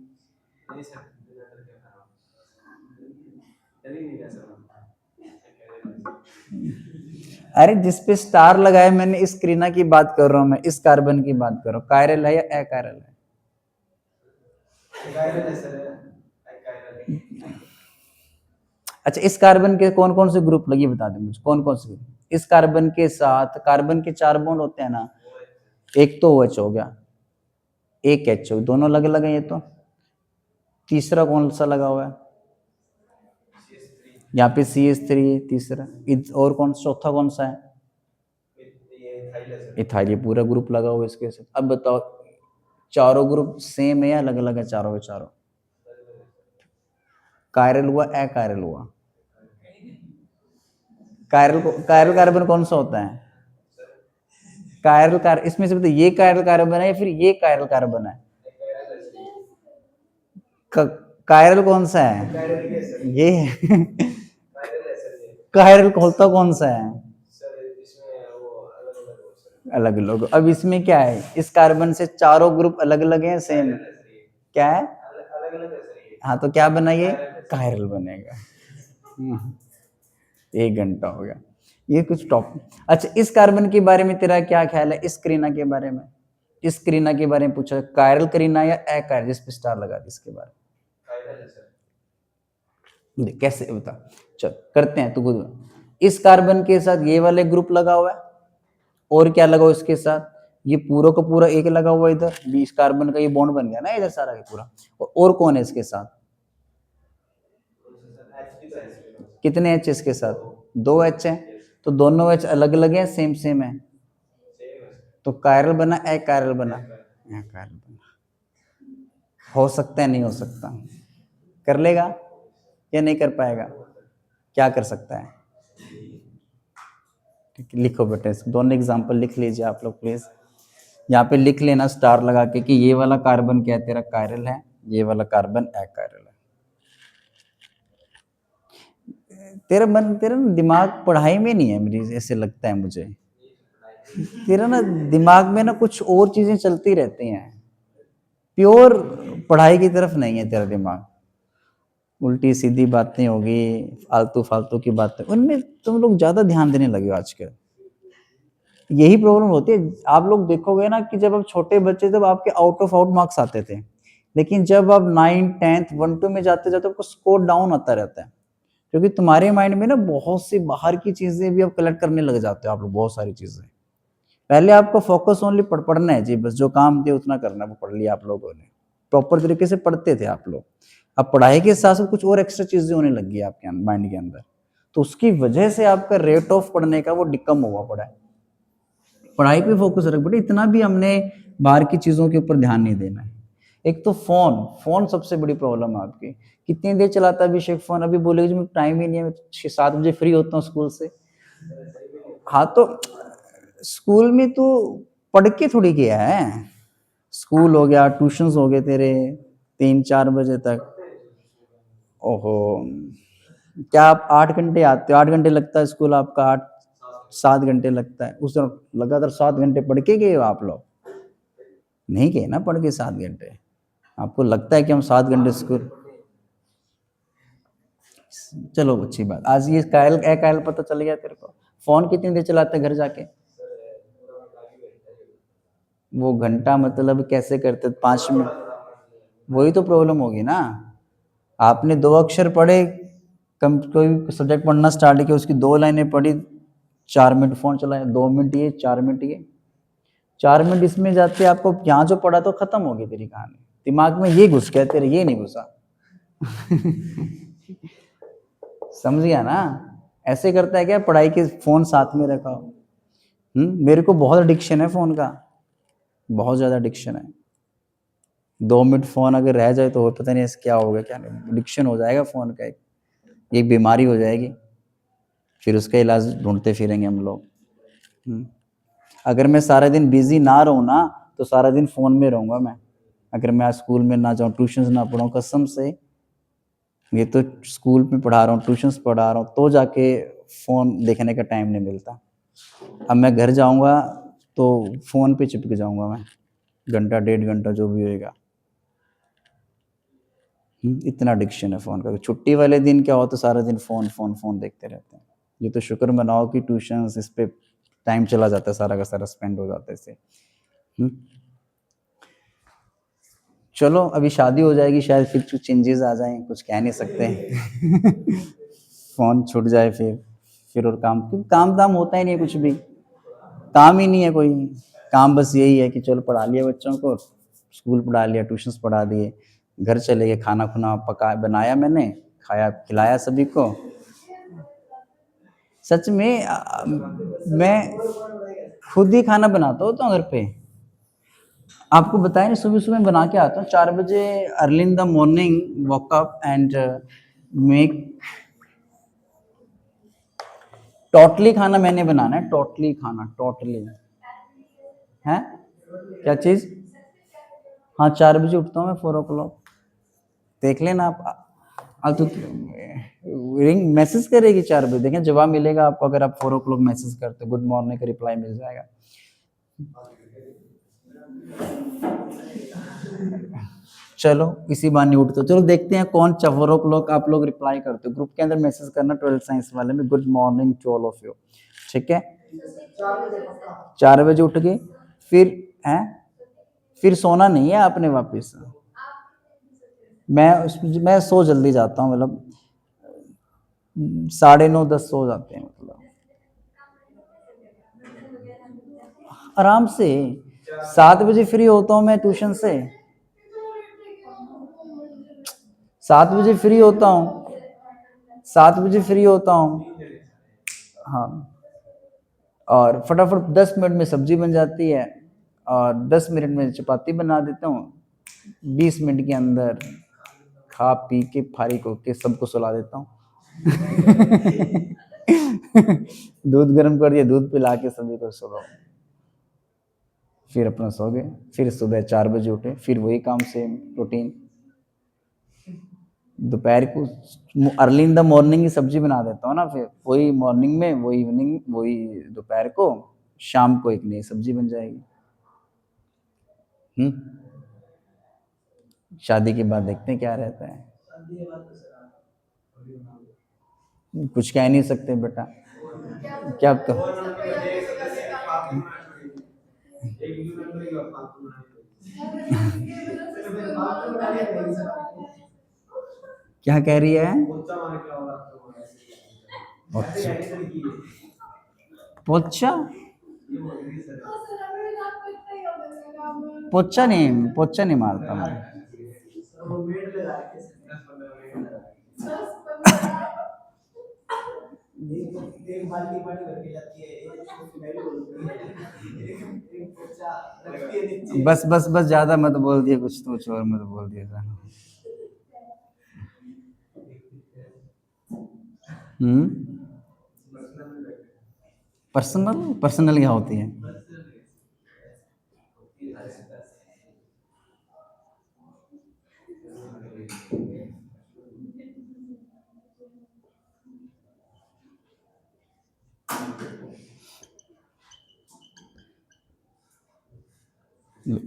अरे जिस पे स्टार लगाया मैंने, इस करीना की बात कर रहा हूं मैं, इस कार्बन की बात कर रहा हूँ, कायरल है या अकायरल है? अच्छा, इस कार्बन के कौन कौन से ग्रुप लगी बता दे मुझे, कौन कौन से ग्रुप इस कार्बन के साथ? कार्बन के 4 बॉन्ड होते हैं ना, एक तो OH हो गया, एक H हो, दोनों अलग अलग है ये तो, तीसरा कौन सा लगा हुआ है यहाँ पे, CH3 तीसरा, और कौन, चौथा कौन सा है, इथाइल, ये पूरा ग्रुप लगा हुआ है इसके साथ। अब बताओ चारों ग्रुप सेम है या अलग अलग है, चारों के चारों? कायरल हुआ अकायरल हुआ? कायरल कार्बन कौन सा होता है? कायरल कार्बन, इसमें से बताइए, ये कायरल कार्बन है या फिर ये कायरल कार्बन है? कायरल कौन सा है? ये कायरल होता कौन सा है? अलग अलग। अब इसमें क्या है, इस कार्बन से चारों ग्रुप अलग अलग हैं, सेम क्या है? हाँ, तो क्या बना ये, कायरल बनेगा। 1 घंटा हो गया, ये कुछ टॉपिक। अच्छा, इस कार्बन के बारे में तेरा क्या ख्याल है, इस करीना के बारे में? इस करीना के बारे में पूछा, कायरल करीना या अकायरल, जिस पे स्टार लगा दी, इसके बारे में कैसे बता? चल करते हैं, तो खुद इस कार्बन के साथ ये वाले ग्रुप लगा हुआ है, और क्या लगा हुआ इसके साथ, ये पूरा का पूरा एक लगा हुआ इधर, 20 कार्बन का ये बॉन्ड बन गया ना इधर सारा ये पूरा। और कौन है इसके साथ, कितने H इसके साथ? 2 H है, तो दोनों H अलग अलग है, सेम सेम है, तो कायरल बना अकायरल बना? अकायरल बना। हो सकता है, नहीं हो सकता? कर लेगा या नहीं कर पाएगा? क्या कर सकता है? लिखो बेटे, दोनों एग्जांपल लिख लीजिए आप लोग प्लीज, यहाँ पे लिख लेना स्टार लगा के कि ये वाला कार्बन क्या है तेरा, कायरल है, ये वाला कार्बन अकायरल है। तेरा दिमाग पढ़ाई में नहीं है, मेरी ऐसे लगता है मुझे, तेरा ना दिमाग में ना कुछ और चीजें चलती रहती हैं, प्योर पढ़ाई की तरफ नहीं है तेरा दिमाग, उल्टी सीधी बातें होगी, फालतू फालतू की बातें, उनमें तुम लोग ज्यादा ध्यान देने लगे हो आजकल। यही प्रॉब्लम होती है, आप लोग देखोगे ना कि जब आप छोटे बच्चे, तब आपके आउट ऑफ आउट मार्क्स आते थे, लेकिन जब आप 9, 10, 1, 2 में जाते जाते आपको स्कोर डाउन आता रहता है, क्योंकि तुम्हारे माइंड में ना बहुत सी बाहर की चीजें भी आप कलेक्ट करने लग जाते हो आप लोग, बहुत सारी चीजें। पहले आपको फोकस ओनली पढ़ना है जी, बस जो काम दिया उतना करना है, वो पढ़ लिया आप लोगों ने, प्रॉपर तरीके से पढ़ते थे आप लोग। अब पढ़ाई के साथ साथ कुछ और एक्स्ट्रा चीजें होने लगी है आपके माइंड के अंदर, तो उसकी वजह से आपका रेट ऑफ पढ़ने का वो कम हुआ पड़ा है। पढ़ाई पे फोकस रख बेटे, इतना भी हमने बाहर की चीजों के ऊपर ध्यान नहीं देना है। एक तो फोन सबसे बड़ी प्रॉब्लम है आपकी, कितनी देर चलाता है अभिषेक फोन? अभी बोलेगा जी मुझे टाइम ही नहीं है, मैं 6-7 बजे फ्री होता हूँ स्कूल से। हाँ, तो स्कूल में तो पढ़ के थोड़ी गया है, स्कूल हो गया, ट्यूशंस हो गए तेरे 3-4 बजे तक। ओहो, क्या आप 8 घंटे आते हो? 8 घंटे लगता है स्कूल आपका, 8-7 घंटे लगता है, उस लगातार 7 घंटे पढ़ के गए हो आप लोग? नहीं गए ना पढ़ के 7 घंटे, आपको लगता है कि हम 7 घंटे स्कूल। चलो अच्छी बात, आज ये कायल पता चल गया तेरे को। फोन कितनी देर चलाते घर जाके? वो घंटा मतलब कैसे करते, 5 मिनट? वही तो प्रॉब्लम होगी ना, आपने 2 अक्षर पढ़े, कम कोई सब्जेक्ट पढ़ना स्टार्ट किया, उसकी 2 लाइनें पढ़ी, 4 मिनट फोन चलाया, 2 मिनट ये, 4 मिनट ये, 4 मिनट इसमें जाते आपको यहाँ जो पढ़ा तो खत्म हो गई तेरी कहानी, दिमाग में ये घुस गया, तेरे ये नहीं घुसा। समझ गया ना? ऐसे करता है क्या, पढ़ाई के फोन साथ में रखा हो। मेरे को बहुत एडिक्शन है फोन का, बहुत ज्यादा एडिक्शन है। 2 मिनट फोन अगर रह जाए तो पता नहीं क्या होगा, क्या नहीं, एडिक्शन हो जाएगा फोन का, एक बीमारी हो जाएगी, फिर उसका इलाज ढूंढते फिरेंगे हम लोग। अगर मैं सारा दिन बिजी ना रहूँ ना तो सारा दिन फोन में रहूंगा मैं। अगर मैं आज स्कूल में ना जाऊँ, ट्यूशन ना पढ़ाऊँ, कसम से, ये तो स्कूल में पढ़ा रहा हूँ, ट्यूशन्स पढ़ा रहा हूँ, तो जाके फोन देखने का टाइम नहीं मिलता। अब मैं घर जाऊंगा तो फोन पे चिपक जाऊंगा मैं, घंटा 1.5 घंटा जो भी होएगा। इतना एडिक्शन है फोन का। छुट्टी वाले दिन क्या हो तो सारा दिन फोन फोन फोन देखते रहते हैं। ये तो शुक्र मनाओ कि ट्यूशन्स, इस पे टाइम चला जाता है, सारा का सारा स्पेंड हो जाता है इससे। चलो अभी शादी हो जाएगी, शायद फिर कुछ चेंजेस आ जाएं, कुछ कह नहीं सकते। फोन छूट जाए फिर और काम, क्योंकि काम दाम होता ही नहीं है, कुछ भी काम ही नहीं है कोई। काम बस यही है कि चलो पढ़ा लिया बच्चों को, स्कूल पढ़ा लिया, ट्यूशन्स पढ़ा दिए, घर चले गए, खाना खुना पका बनाया मैंने, खाया खिलाया सभी को। सच में मैं खुद ही खाना बनाता हूँ तो घर पे, आपको बताया नहीं, सुबह सुबह बना के आता हूँ 4 बजे, early in the morning walk up and make. Totally खाना मैंने बनाना है, टोटली खाना, टोटली है। क्या चीज? हाँ 4 बजे उठता हूँ मैं, 4 o'clock, देख लेना आप। अब तो रिंग मैसेज करेगी 4 बजे, देखें जवाब मिलेगा आपको। अगर आप 4 o'clock मैसेज करते, गुड मॉर्निंग का रिप्लाई मिल जाएगा। चलो इसी बहाने उठ, तो चलो देखते हैं कौन 4 o'clock आप लोग रिप्लाई करते हो। ग्रुप के अंदर मैसेज करना 12th साइंस वाले में, good morning to all of you, ठीक है? 4 बजे उठ गए, फिर है, फिर सोना नहीं है आपने वापस। मैं सो जल्दी जाता हूँ, मतलब 9:30 10 सो जाते हैं, मतलब आराम से। 7 बजे फ्री होता हूँ मैं ट्यूशन से, 7 बजे फ्री होता हूँ, 7 बजे फ्री होता हूँ। हाँ, और फटाफट 10 मिनट में सब्जी बन जाती है, और 10 मिनट में चपाती बना देता हूँ, 20 मिनट के अंदर खा पी के फारिग होके सबको सुला देता हूँ। दूध गर्म कर दिया, दूध पिला के सभी को सुलाओ, फिर अपना सो गए, फिर सुबह 4 बजे उठे, फिर वही काम, सेम रूटीन। दोपहर को अर्ली इन द मॉर्निंग की सब्जी बना देता हूँ ना, फिर वही मॉर्निंग में, वही इवनिंग, वही दोपहर को, शाम को एक नई सब्जी बन जाएगी। शादी के बाद देखते हैं क्या रहता है, कुछ कह नहीं सकते बेटा। क्या तो क्या कह रही है? अच्छा, पोछा पोछा नहीं मारता मैं। बस बस बस, ज्यादा मत बोल दिए, कुछ तो और मत बोल दिया। पर्सनल पर्सनल क्या होती है?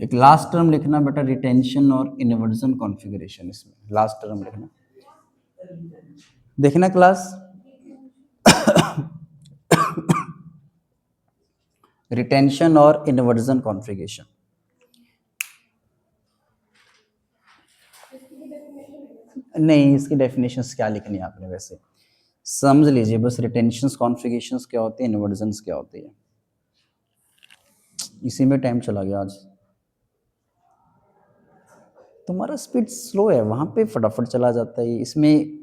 एक लास्ट टर्म लिखना बेटा, रिटेंशन और इन्वर्जन कॉन्फ़िगरेशन, इसमें लास्ट टर्म लिखना, देखना क्लास। रिटेंशन और इन्वर्जन कॉन्फ़िगरेशन। नहीं, इसकी डेफिनेशंस क्या लिखनी है आपने, वैसे समझ लीजिए बस, रिटेंशन कॉन्फ़िगरेशंस क्या होती है, इन्वर्जन्स क्या होती है, इसी में टाइम चला गया आज। तुम्हारा स्पीड स्लो है, वहां पे फटाफट चला जाता है। इसमें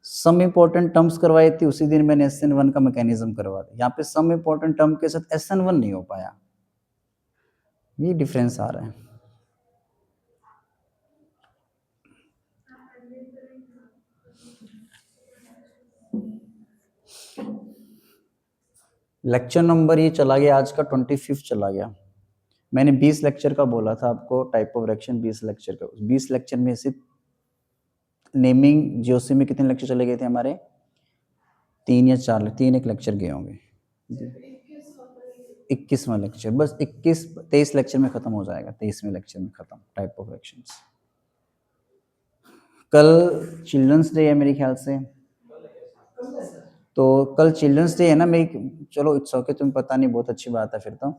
सम इम्पोर्टेंट टर्म्स करवाई थी, उसी दिन मैंने SN1 का मैकेनिज्म करवा दिया। यहाँ पे सम इम्पोर्टेंट टर्म के साथ SN1 नहीं हो पाया, ये डिफरेंस आ रहा है। लेक्चर नंबर ये चला गया आज का 25 चला गया। मैंने 20 लेक्चर का बोला था आपको, टाइप ऑफ रिएक्शन 20 लेक्चर का। 20 लेक्चर में से नेमिंग जीओसी में कितने लेक्चर चले गए थे हमारे? 3 या 4, 3 एक लेक्चर गए होंगे। 21वां लेक्चर, बस 23 लेक्चर में खत्म हो जाएगा। 23वें लेक्चर में खत्म टाइप ऑफ रिएक्शंस। कल चिल्ड्रंस डे है मेरे ख्याल से, तो कल चिल्ड्रंस डे है ना। मैं चलो इट्स ओके, तुम्हें पता नहीं, बहुत अच्छी बात है। फिर तो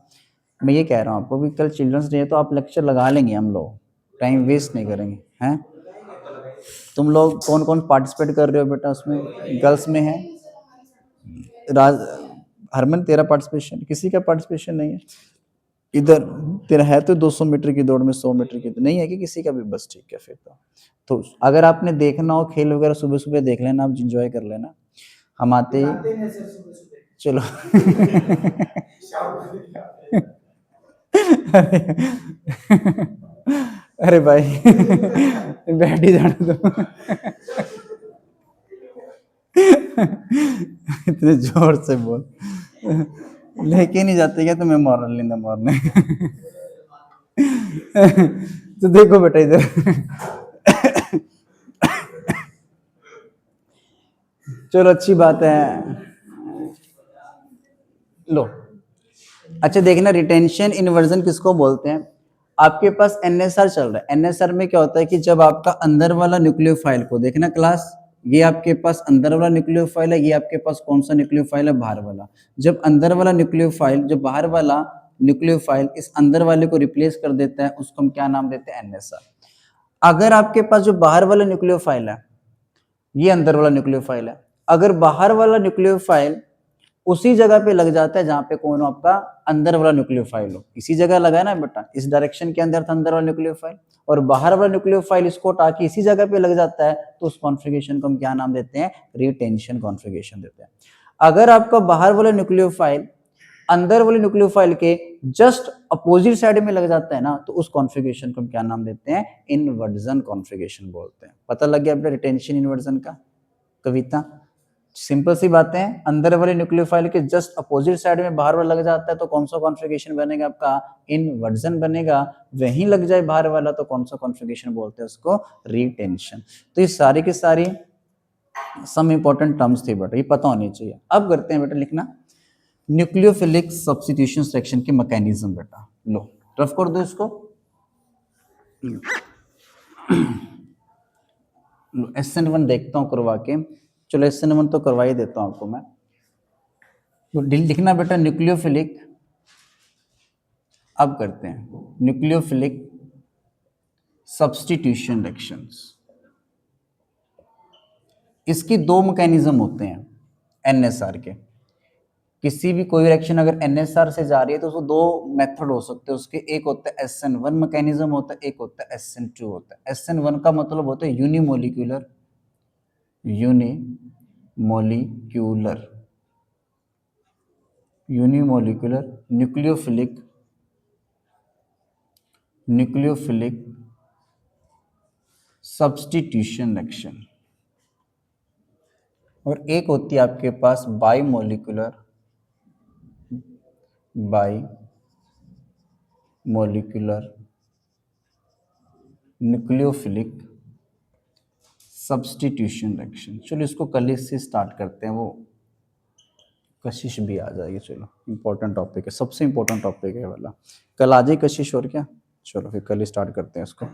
मैं ये कह रहा हूँ आपको भी, कल चिल्ड्रंस डे है तो आप लेक्चर लगा लेंगे, हम लोग टाइम वेस्ट नहीं करेंगे हैं। तुम लोग कौन कौन पार्टिसिपेट कर रहे हो बेटा उसमें? गर्ल्स में है राज, हरमन तेरा पार्टिसिपेशन, किसी का पार्टिसिपेशन नहीं है इधर? तेरा है तो 200 मीटर की दौड़ में, 100 मीटर की नहीं है कि किसी का भी? बस ठीक है फिर तो अगर आपने देखना हो खेल वगैरह सुबह सुबह देख लेना, आप इंजॉय कर लेना। हम आते चलो अरे भाई बैठ ही जाना तुम इतने जोर से बोल, लेके नहीं जाते क्या तुम्हें मॉरल इन द मॉर्निंग? तो देखो बेटा इधर चलो अच्छी बात है। लो अच्छा देखना, रिटेंशन इन्वर्जन किसको बोलते हैं? आपके पास NSR चल रहा है। NSR में क्या होता है कि जब आपका अंदर वाला न्यूक्लियोफाइल को देखना क्लास, ये आपके पास अंदर वाला न्यूक्लियोफाइल है, ये आपके पास कौन सा न्यूक्लियोफाइल है? बाहर वाला। जब अंदर वाला न्यूक्लियोफाइल, जो बाहर वाला न्यूक्लियोफाइल इस अंदर वाले को रिप्लेस कर देता है, उसको हम क्या नाम देते हैं? NSR। अगर आपके पास जो बाहर वाला न्यूक्लियोफाइल है, ये अंदर वाला न्यूक्लियोफाइल है, अगर बाहर वाला न्यूक्लियोफाइल उसी जगह पे लग जाता है जहां पे कौन आपका अंदर वाला न्यूक्लियोफाइल हो, इसी जगह लगा है ना बेटा, इस डायरेक्शन के अंदर था अंदर वाला न्यूक्लियोफाइल, और बाहर वाला न्यूक्लियोफाइल इसको हटा के इसी जगह पे लग जाता है, तो उस कॉन्फ़िगरेशन को हम क्या नाम देते हैं? रिटेंशन कॉन्फ़िगरेशन देते हैं। अगर आपका बाहर वाला न्यूक्लियोफाइल अंदर वाले न्यूक्लियोफाइल के जस्ट अपोजिट साइड में लग जाता है ना, तो उस कॉन्फ़िगरेशन को हम क्या नाम देते हैं? इन्वर्जन कॉन्फ़िगरेशन बोलते हैं। पता लग गया बेटा रिटेंशन इन्वर्जन का? कविता सिंपल सी बातें हैं, अंदर वाले न्यूक्लियोफाइल के जस्ट अपोजिट साइड में बाहर वाला लग जाता है, तो कौन सा कॉन्फ़िगरेशन बनेगा आपका? इन्वर्जन बनेगा। वहीं लग जाए बाहर वाला तो कौन सा कॉन्फ़िगरेशन बोलते हैं? उसको रिटेंशन। तो ये सारी की सारी सम इंपॉर्टेंट टर्म्स थी बेटा, ये पता होनी चाहिए। अब करते हैं बेटा लिखना न्यूक्लियोफिलिक सब्स्टिट्यूशन रिएक्शन के मैकेनिज्म। बेटा लो रफ कर दो इसको। SN1 देखता हूँ करवा के, चलो SN1 तो करवा ही देता हूँ आपको मैं। तो लिखना बेटा न्यूक्लियोफिलिक, अब करते हैं न्यूक्लियोफिलिक सब्स्टिट्यूशन रिएक्शंस। इसकी 2 मैकेनिज्म होते हैं NSR के। किसी भी कोई रिएक्शन अगर NSR से जा रही है तो उसको 2 मेथड हो सकते हैं उसके। एक होता है SN1 मैकेनिज्म होता है, एक होता है SN2 होता है। SN1 का मतलब होता है यूनिमोलिक्यूलर न्यूक्लियोफिलिक सब्स्टिट्यूशन रिएक्शन, और एक होती है आपके पास bimolecular nucleophilic substitution reaction. चलो इसको कल से स्टार्ट करते हैं, वो कशिश भी आ जाएगी। चलो इंपॉर्टेंट टॉपिक है, सबसे इंपॉर्टेंट टॉपिक है वाला, कल आ जाए कशिश। और क्या, चलो फिर कल स्टार्ट करते हैं इसको।